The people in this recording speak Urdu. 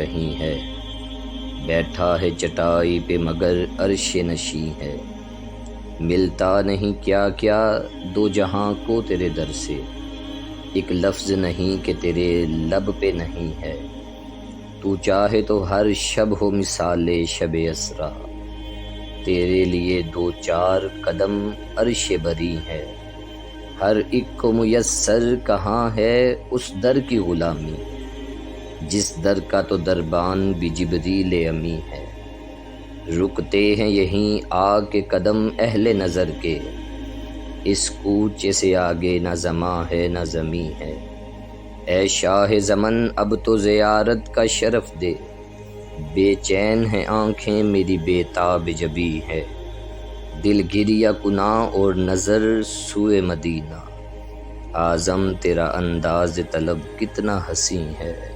کہیں ہے، بیٹھا ہے چٹائی پہ مگر عرش نشیں ہے۔ ملتا نہیں کیا کیا دو جہاں کو تیرے در سے، ایک لفظ نہیں کہ تیرے لب پہ نہیں ہے۔ تو چاہے تو ہر شب ہو مثال شب اسریٰ، تیرے لیے دو چار قدم عرش بری ہے۔ ہر ایک کو میسر کہاں ہے اس در کی غلامی، جس در کا تو دربان بھی جبریل امی ہے۔ رکتے ہیں یہیں آ کے قدم اہل نظر کے، اس کوچے سے آگے نہ زماں ہے نہ زمیں ہے۔ اے شاہ زمن اب تو زیارت کا شرف دے، بے چین ہیں آنکھیں میری بے تاب جبیں ہے۔ دل گریہ کناں اور نظر سوئے مدینہ، اعظم تیرا انداز طلب کتنا حسین ہے۔